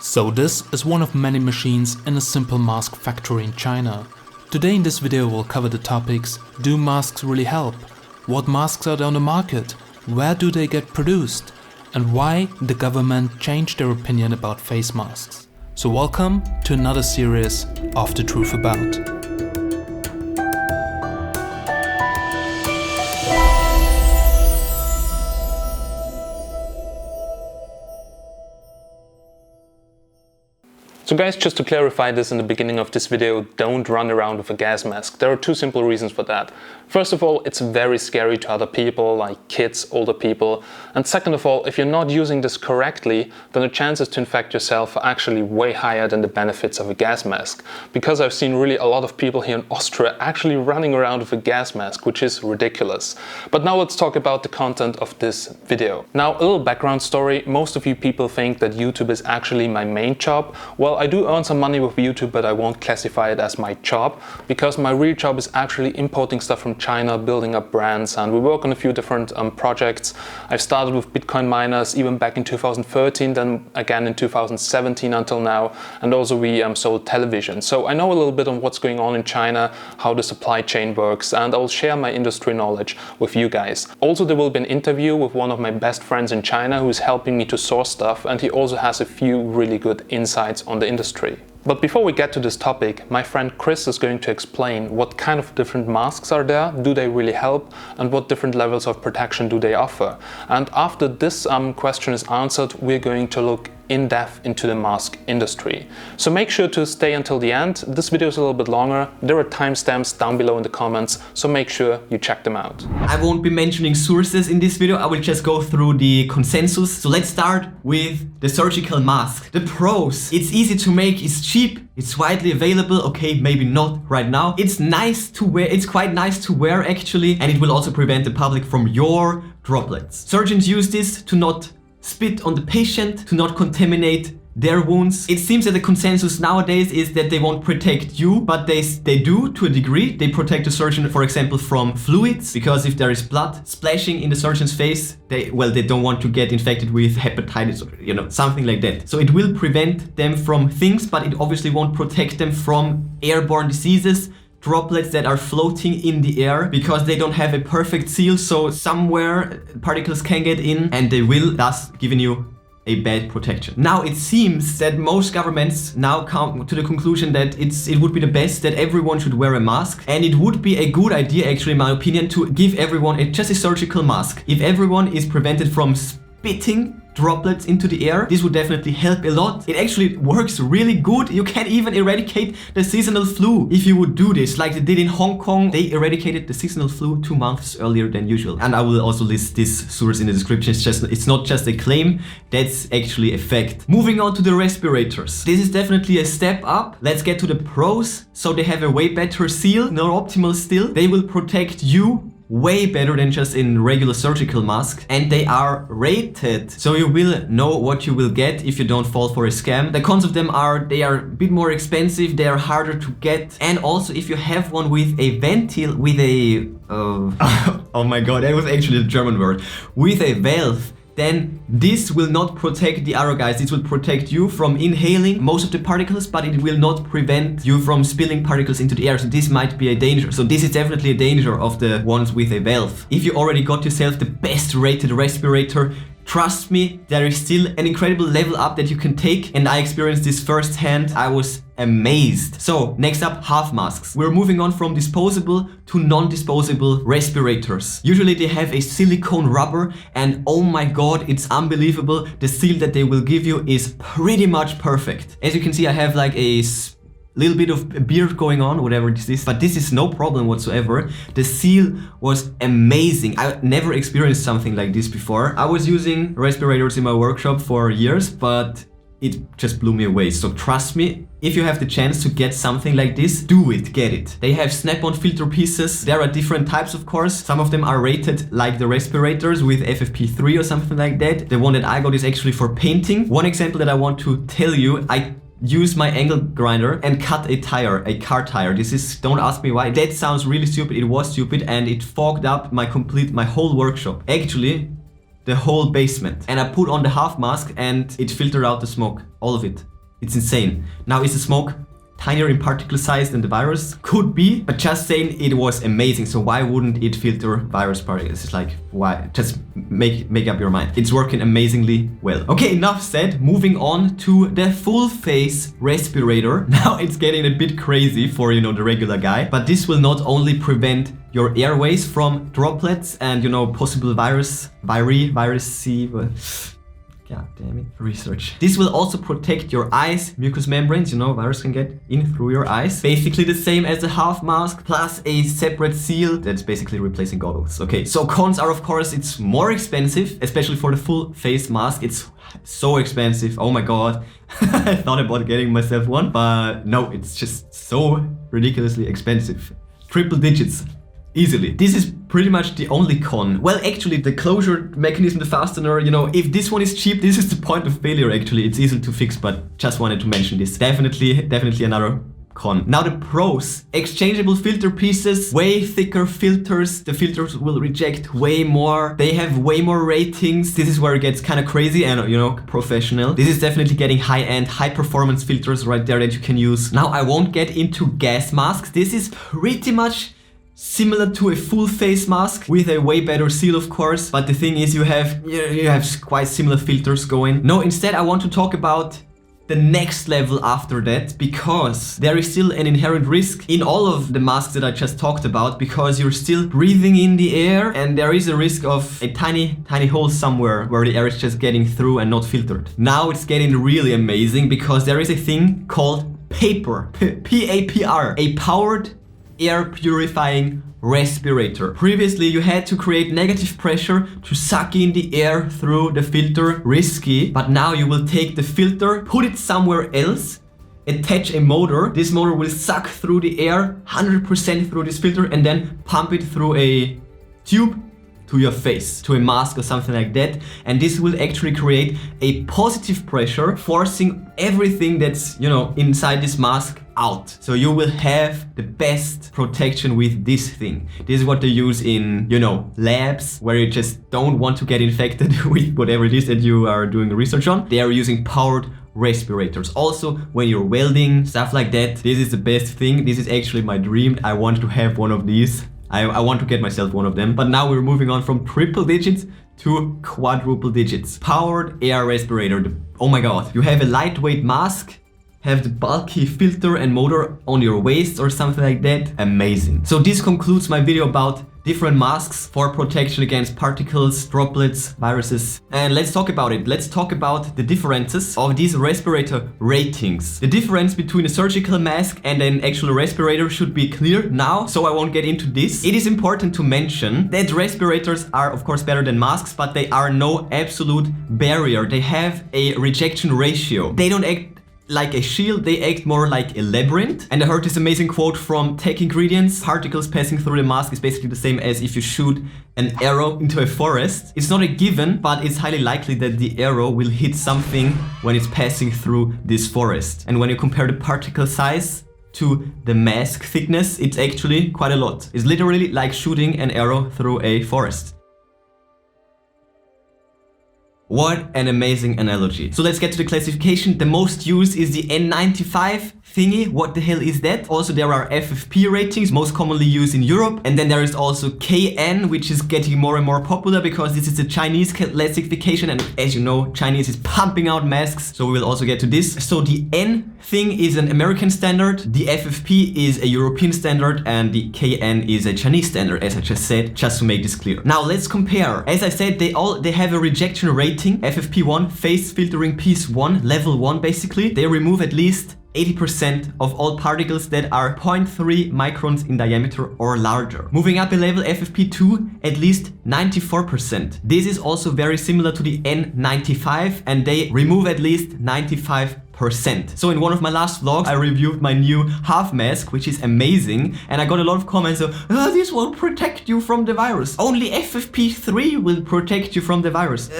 So this is one of many machines in a simple mask factory in China. Today in this video we'll cover the topics: do masks really help? What masks are there on the market? Where do they get produced? And why the government changed their opinion about face masks. So welcome to another series of The Truth About. So guys, just to clarify this in the beginning of this video, don't run around with a gas mask. There are two simple reasons for that. First of all, it's very scary to other people, like kids, older people. And second of all, if you're not using this correctly, then the chances to infect yourself are actually way higher than the benefits of a gas mask. Because I've seen really a lot of people here in Austria actually running around with a gas mask, which is ridiculous. But now let's talk about the content of this video. Now, a little background story. Most of you people think that YouTube is actually my main job. Well, I do earn some money with YouTube, but I won't classify it as my job, because my real job is actually importing stuff from China, building up brands, and we work on a few different projects. I've started with Bitcoin miners even back in 2013, then again in 2017 until now, and also we sold television. So I know a little bit on what's going on in China, how the supply chain works, and I'll share my industry knowledge with you guys. Also, there will be an interview with one of my best friends in China who's helping me to source stuff, and he also has a few really good insights on the industry. But before we get to this topic, my friend Chris is going to explain what kind of different masks are there, do they really help, and what different levels of protection do they offer. And after this question is answered, we're going to look in depth into the mask industry. So make sure to stay until the end. This video is a little bit longer. There are timestamps down below in the comments, so make sure you check them out. I won't be mentioning sources in this video, I will just go through the consensus. So let's start with the surgical mask. The pros: it's easy to make, it's cheap, it's widely available. Okay, maybe not right now. It's nice to wear, it's quite nice to wear actually, and it will also prevent the public from your droplets. Surgeons use this to not spit on the patient, to not contaminate their wounds. It seems that the consensus nowadays is that they won't protect you, but they do to a degree. They protect the surgeon, for example, from fluids, because if there is blood splashing in the surgeon's face, they don't want to get infected with hepatitis or something like that. So it will prevent them from things, but it obviously won't protect them from airborne diseases, droplets that are floating in the air, because they don't have a perfect seal, so somewhere particles can get in and they will thus giving you a bad protection. Now it seems that most governments now come to the conclusion that it would be the best that everyone should wear a mask, and it would be a good idea actually, in my opinion, to give everyone just a surgical mask. If everyone is prevented from spitting droplets into the air, this would definitely help a lot. It actually works really good. You can even eradicate the seasonal flu if you would do this, like they did in Hong Kong. They eradicated the seasonal flu 2 months earlier than usual. And I will also list this source in the description. It's not just a claim, that's actually a fact. Moving on to the respirators. This is definitely a step up. Let's get to the pros. So they have a way better seal, more optimal still. They will protect you way better than just in regular surgical mask, and they are rated, so you will know what you will get if you don't fall for a scam. The cons of them are they are a bit more expensive, they are harder to get, and also if you have one with a ventil, with a oh my god, that was actually a German word, with a valve, then this will not protect the other guys. This will protect you from inhaling most of the particles, but it will not prevent you from spilling particles into the air. So this might be a danger. So this is definitely a danger of the ones with a valve. If you already got yourself the best rated respirator, trust me, there is still an incredible level up that you can take, and I experienced this firsthand. I was amazed. So next up, half masks. We're moving on from disposable to non-disposable respirators. Usually they have a silicone rubber, and oh my god, it's unbelievable. The seal that they will give you is pretty much perfect. As you can see, I have like a little bit of beard going on, whatever this is, but this is no problem whatsoever. The seal was amazing. I never experienced something like this before. I was using respirators in my workshop for years, but it just blew me away. So trust me, if you have the chance to get something like this, do it, get it. They have snap-on filter pieces. There are different types, of course. Some of them are rated like the respirators with FFP3 or something like that. The one that I got is actually for painting. One example that I want to tell you, I use my angle grinder and cut a tire, a car tire. This is, don't ask me why. That sounds really stupid. It was stupid, and it fogged up my whole workshop. Actually, the whole basement. And I put on the half mask and it filtered out the smoke, all of it. It's insane. Now, is the smoke tinier in particle size than the virus? Could be, but just saying, it was amazing. So why wouldn't it filter virus particles? It's like, why? Just make up your mind. It's working amazingly well. Okay, enough said. Moving on to the full face respirator. Now it's getting a bit crazy for, you know, the regular guy, but this will not only prevent your airways from droplets and, you know, possible virus. God damn it, research. This will also protect your eyes, mucous membranes, you know, virus can get in through your eyes. Basically the same as a half mask, plus a separate seal that's basically replacing goggles. Okay, so cons are, of course, it's more expensive, especially for the full face mask. It's so expensive, oh my god. I thought about getting myself one, but no, it's just so ridiculously expensive. Triple digits. Easily. This is pretty much the only con. Well, actually, the closure mechanism, the fastener, you know, if this one is cheap, this is the point of failure, actually. It's easy to fix, but just wanted to mention this. Definitely another con. Now the pros. Exchangeable filter pieces, way thicker filters. The filters will reject way more. They have way more ratings. This is where it gets kind of crazy and, you know, professional. This is definitely getting high-end, high-performance filters right there that you can use. Now, I won't get into gas masks. This is pretty much similar to a full face mask with a way better seal, of course, but the thing is you have quite similar filters going. No, instead I want to talk about the next level after that, because there is still an inherent risk in all of the masks that I just talked about, because you're still breathing in the air and there is a risk of a tiny hole somewhere where the air is just getting through and not filtered. Now it's getting really amazing because there is a thing called papr, P-A-P-R, a powered air purifying respirator. Previously, you had to create negative pressure to suck in the air through the filter, risky, but now you will take the filter, put it somewhere else, attach a motor. This motor will suck through the air 100% through this filter and then pump it through a tube to your face, to a mask or something like that. And this will actually create a positive pressure, forcing everything that's, you know, inside this mask out. So you will have the best protection with this thing. This is what they use in, you know, labs where you just don't want to get infected with whatever it is that you are doing research on. They are using powered respirators. Also, when you're welding, stuff like that, this is the best thing. This is actually my dream. I want to have one of these. I want to get myself one of them. But now we're moving on from triple digits to quadruple digits. Powered air respirator. Oh my god. You have a lightweight mask, have the bulky filter and motor on your waist or something like that. Amazing. So this concludes my video about different masks for protection against particles, droplets, viruses. And let's talk about it. Let's talk about the differences of these respirator ratings. The difference between a surgical mask and an actual respirator should be clear now, so I won't get into this. It is important to mention that respirators are of course better than masks, but they are no absolute barrier. They have a rejection ratio. They don't act like a shield, they act more like a labyrinth. And I heard this amazing quote from Tech Ingredients: particles passing through the mask is basically the same as if you shoot an arrow into a forest. It's not a given, but it's highly likely that the arrow will hit something when it's passing through this forest. And when you compare the particle size to the mask thickness, it's actually quite a lot. It's literally like shooting an arrow through a forest. What an amazing analogy. So let's get to the classification. The most used is the N95 thingy. What the hell is that? Also, there are FFP ratings, most commonly used in Europe. And then there is also KN, which is getting more and more popular because this is the Chinese classification. And as you know, Chinese is pumping out masks. So we will also get to this. So the N thing is an American standard. The FFP is a European standard. And the KN is a Chinese standard, as I just said, just to make this clear. Now let's compare. As I said, they have a rejection rating. FFP1, face filtering piece 1, level 1 basically. They remove at least 80% of all particles that are 0.3 microns in diameter or larger. Moving up a level, FFP2, at least 94%. This is also very similar to the N95 and they remove at least 95% So in one of my last vlogs, I reviewed my new half mask, which is amazing, and I got a lot of comments of, oh, this won't protect you from the virus. Only FFP3 will protect you from the virus.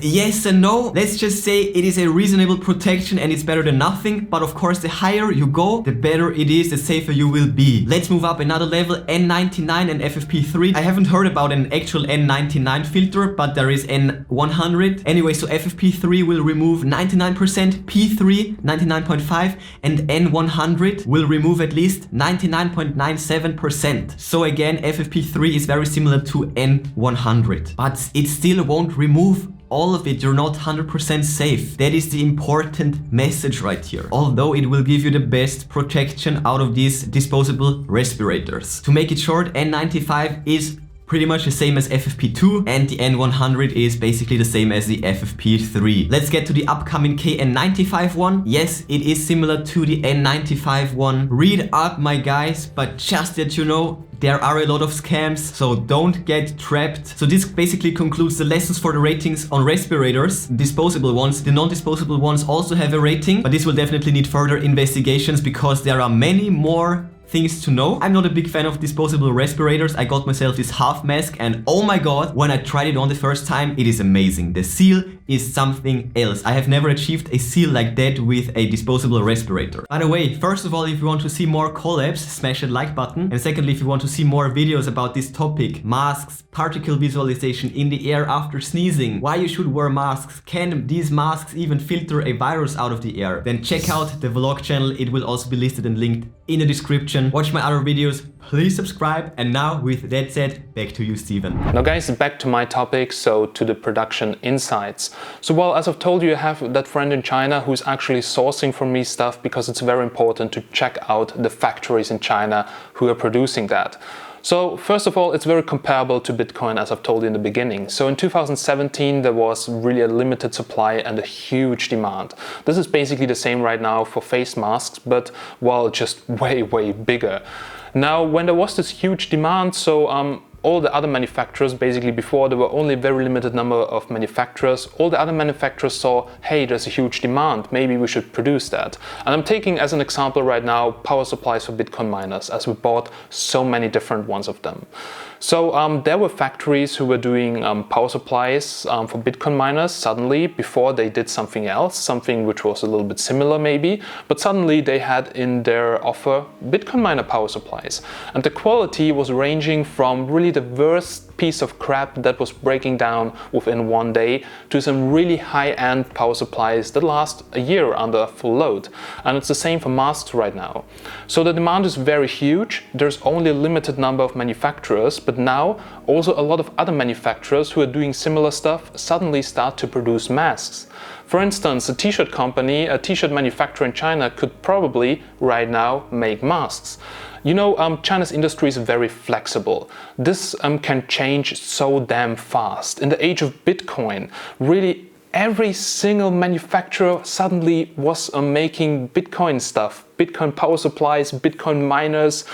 Yes and no. Let's just say it is a reasonable protection and it's better than nothing, but of course the higher you go, the better it is, the safer you will be. Let's move up another level, N99 and FFP3. I haven't heard about an actual N99 filter, but there is N100. Anyway, so FFP3 will remove 99%, P3 99.5%, and N100 will remove at least 99.97%. So again, FFP3 is very similar to N100, but it still won't remove all of it. You're not 100% safe. That is the important message right here. Although it will give you the best protection out of these disposable respirators. To make it short, N95 is pretty much the same as FFP2, and the N100 is basically the same as the FFP3. Let's get to the upcoming KN95 one. Yes, it is similar to the N95 one. Read up, my guys, but just that you know, there are a lot of scams, so don't get trapped. So this basically concludes the lessons for the ratings on respirators, disposable ones. The non-disposable ones also have a rating, but this will definitely need further investigations because there are many more things to know. I'm not a big fan of disposable respirators. I got myself this half mask and oh my god, when I tried it on the first time, it is amazing. The seal is something else. I have never achieved a seal like that with a disposable respirator. By the way, first of all, if you want to see more collabs, smash that like button. And secondly, if you want to see more videos about this topic, masks, particle visualization in the air after sneezing, why you should wear masks, can these masks even filter a virus out of the air, then check out the vlog channel. It will also be listed and linked in the description. Watch my other videos, please subscribe. And now with that said, back to you, Steven. Now guys, back to my topic, so to the production insights. So well, as I've told you, I have that friend in China who's actually sourcing for me stuff because it's very important to check out the factories in China who are producing that. So first of all, it's very comparable to Bitcoin, as I've told you in the beginning. So in 2017, there was really a limited supply and a huge demand. This is basically the same right now for face masks, but well, just way, way bigger. Now, when there was this huge demand, so all the other manufacturers, basically before there were only a very limited number of manufacturers, all the other manufacturers saw, hey, there's a huge demand, maybe we should produce that. And I'm taking as an example right now power supplies for Bitcoin miners, as we bought so many different ones of them. So there were factories who were doing power supplies for Bitcoin miners suddenly, before they did something else, something which was a little bit similar maybe, but suddenly they had in their offer Bitcoin miner power supplies. And the quality was ranging from really the worst piece of crap that was breaking down within one day to some really high-end power supplies that last a year under full load. And it's the same for masks right now. So the demand is very huge. There's only a limited number of manufacturers, but now also a lot of other manufacturers who are doing similar stuff suddenly start to produce masks. For instance, a t-shirt company, a t-shirt manufacturer in China could probably right now make masks. You know, China's industry is very flexible. This can change so damn fast. In the age of Bitcoin, really every single manufacturer suddenly was making Bitcoin stuff. Bitcoin power supplies, Bitcoin miners,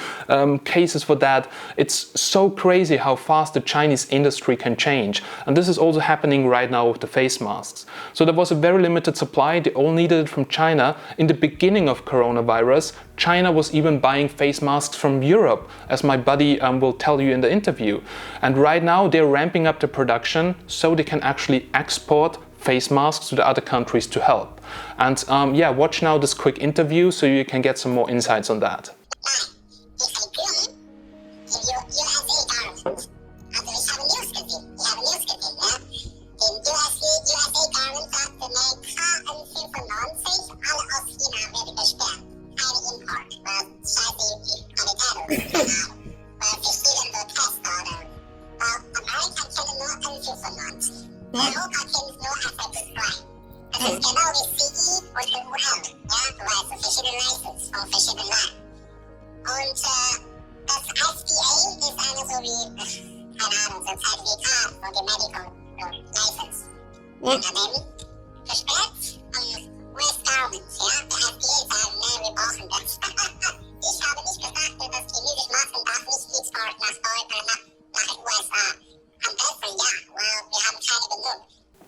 cases for that. It's so crazy how fast the Chinese industry can change. And this is also happening right now with the face masks. So there was a very limited supply. They all needed it from China. In the beginning of coronavirus, China was even buying face masks from Europe, as my buddy will tell you in the interview. And right now they're ramping up the production so they can actually export face masks to the other countries to help. And yeah, watch now this quick interview so you can get some more insights on that.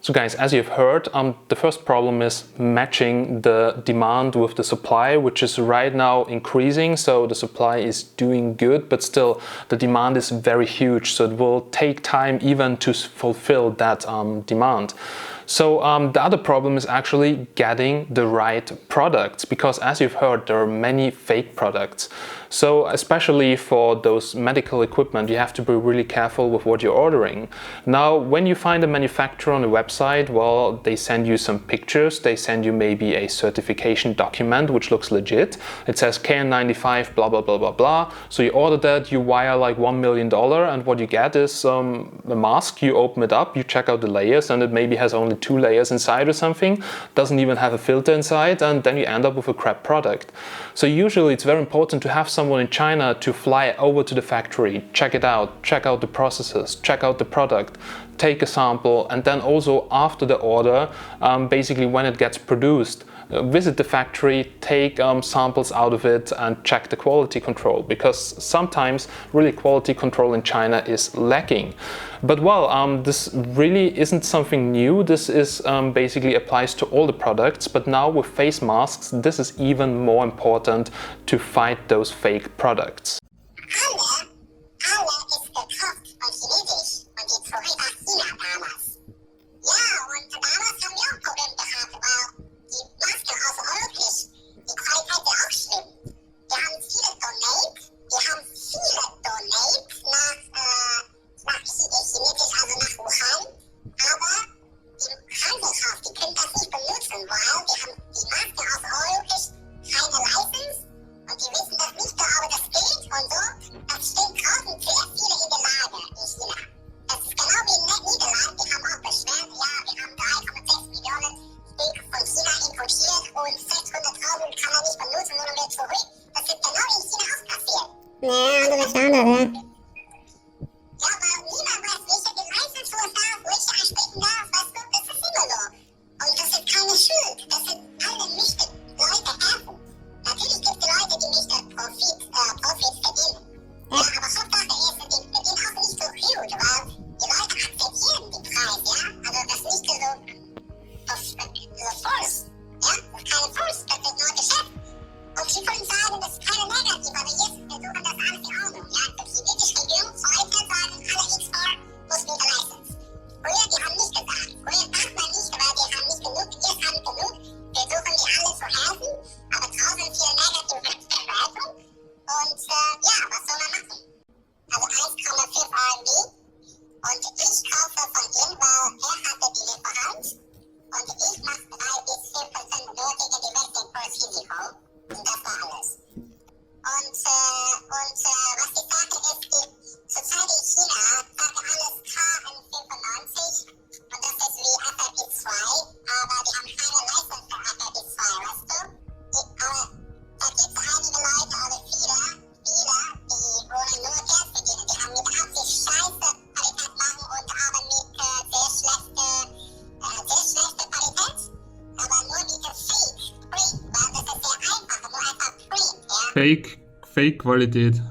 So guys, as you've heard, the first problem is matching the demand with the supply, which is right now increasing. So the supply is doing good, but still the demand is very huge. So it will take time even to fulfill that demand. So the other problem is actually getting the right products, because as you've heard, there are many fake products. So especially for those medical equipment, you have to be really careful with what you're ordering. Now, when you find a manufacturer on a website, well, they send you some pictures, they send you maybe a certification document which looks legit. It says KN95 blah blah blah blah blah. So you order that, you wire like $1 million, and what you get is a mask. You open it up, you check out the layers, and it maybe has only 2 layers inside or something, doesn't even have a filter inside, and then you end up with a crap product. So usually it's very important to have someone in China to fly over to the factory, check it out, check out the processes, check out the product, take a sample, and then also after the order, basically when it gets produced, visit the factory, take samples out of it and check the quality control, because sometimes really quality control in China is lacking. But well, this really isn't something new. This is basically applies to all the products, but now with face masks, this is even more important to fight those fake products. Fake Qualität.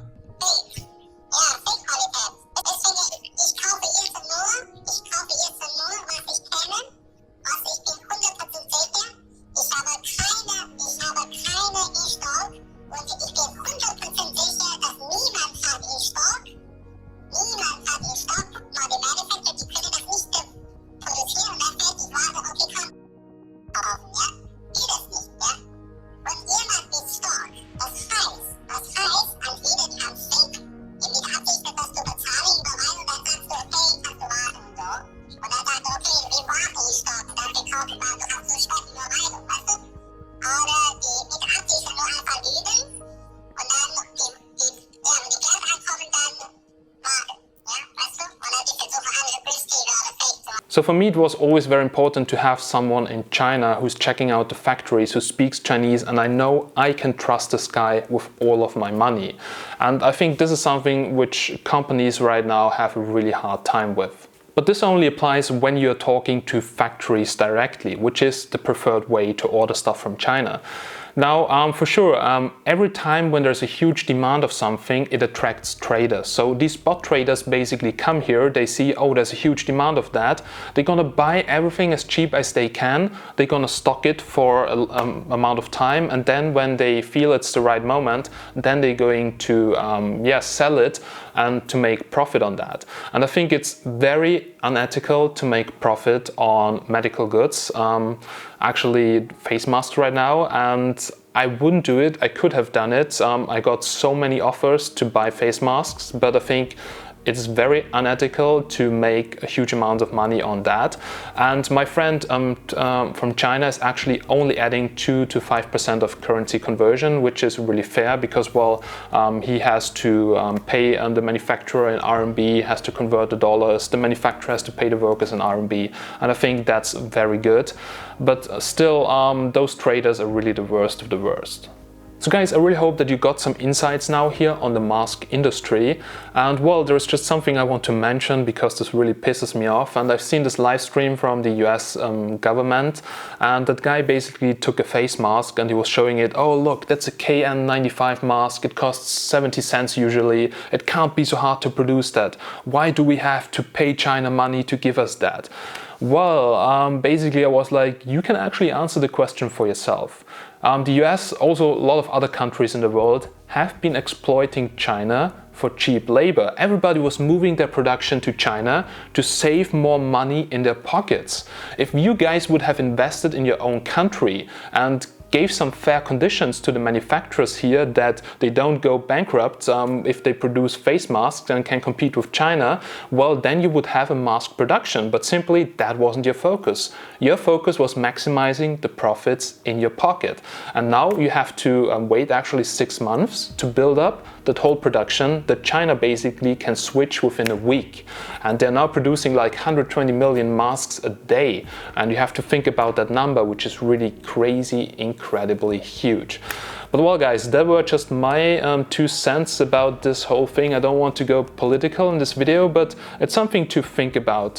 So for me it was always very important to have someone in China who's checking out the factories, who speaks Chinese, and I know I can trust this guy with all of my money. And I think this is something which companies right now have a really hard time with. But this only applies when you're talking to factories directly, which is the preferred way to order stuff from China. Now, for sure, every time when there's a huge demand of something, it attracts traders. So these bot traders basically come here, they see, oh, there's a huge demand of that. They're gonna buy everything as cheap as they can. They're gonna stock it for an amount of time. And then when they feel it's the right moment, then they're going to sell it and to make profit on that. And I think it's very unethical to make profit on medical goods. Actually, face masks right now, and I wouldn't do it. I could have done it. I got so many offers to buy face masks, but I think it's very unethical to make a huge amount of money on that. And my friend from China is actually only adding 2 to 5% of currency conversion, which is really fair because, well, he has to pay the manufacturer in RMB, has to convert the dollars, the manufacturer has to pay the workers in RMB, and I think that's very good. But still, those traders are really the worst of the worst. So guys, I really hope that you got some insights now here on the mask industry. And well, there's just something I want to mention because this really pisses me off. And I've seen this live stream from the US government, and that guy basically took a face mask and he was showing it. Oh, look, that's a KN95 mask. It costs 70 cents usually. It can't be so hard to produce that. Why do we have to pay China money to give us that? Well, basically I was like, you can actually answer the question for yourself. The US, also a lot of other countries in the world, have been exploiting China for cheap labor. Everybody was moving their production to China to save more money in their pockets. If you guys would have invested in your own country and gave some fair conditions to the manufacturers here that they don't go bankrupt if they produce face masks and can compete with China, well, then you would have a mask production. But simply, that wasn't your focus. Your focus was maximizing the profits in your pocket. And now you have to wait actually 6 months to build up that whole production that China basically can switch within a week. And they're now producing like 120 million masks a day. And you have to think about that number, which is really crazy, incredibly huge. But well, guys, that were just my 2 cents about this whole thing. I don't want to go political in this video, but it's something to think about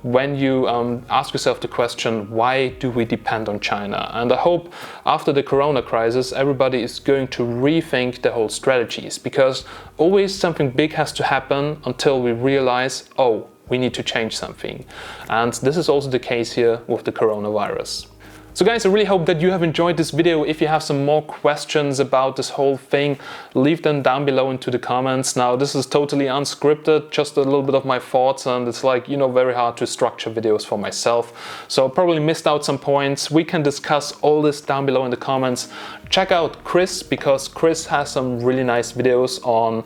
when you ask yourself the question, why do we depend on China? And I hope after the corona crisis, everybody is going to rethink their whole strategies, because always something big has to happen until we realize, oh, we need to change something. And this is also the case here with the coronavirus. So guys, I really hope that you have enjoyed this video. If you have some more questions about this whole thing, leave them down below into the comments. Now, this is totally unscripted, just a little bit of my thoughts, and it's like, you know, very hard to structure videos for myself. So I probably missed out some points. We can discuss all this down below in the comments. Check out Chris, because Chris has some really nice videos on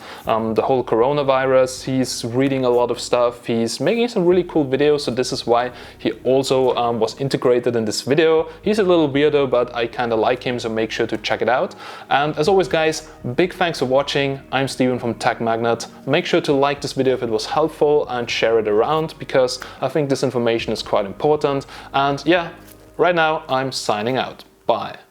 the whole coronavirus. He's reading a lot of stuff. He's making some really cool videos. So this is why he also was integrated in this video. He's a little weirdo, but I kind of like him, so make sure to check it out. And as always, guys, big thanks for watching. I'm Steven from Tech Magnet. Make sure to like this video if it was helpful and share it around, because I think this information is quite important. And yeah, right now I'm signing out. Bye.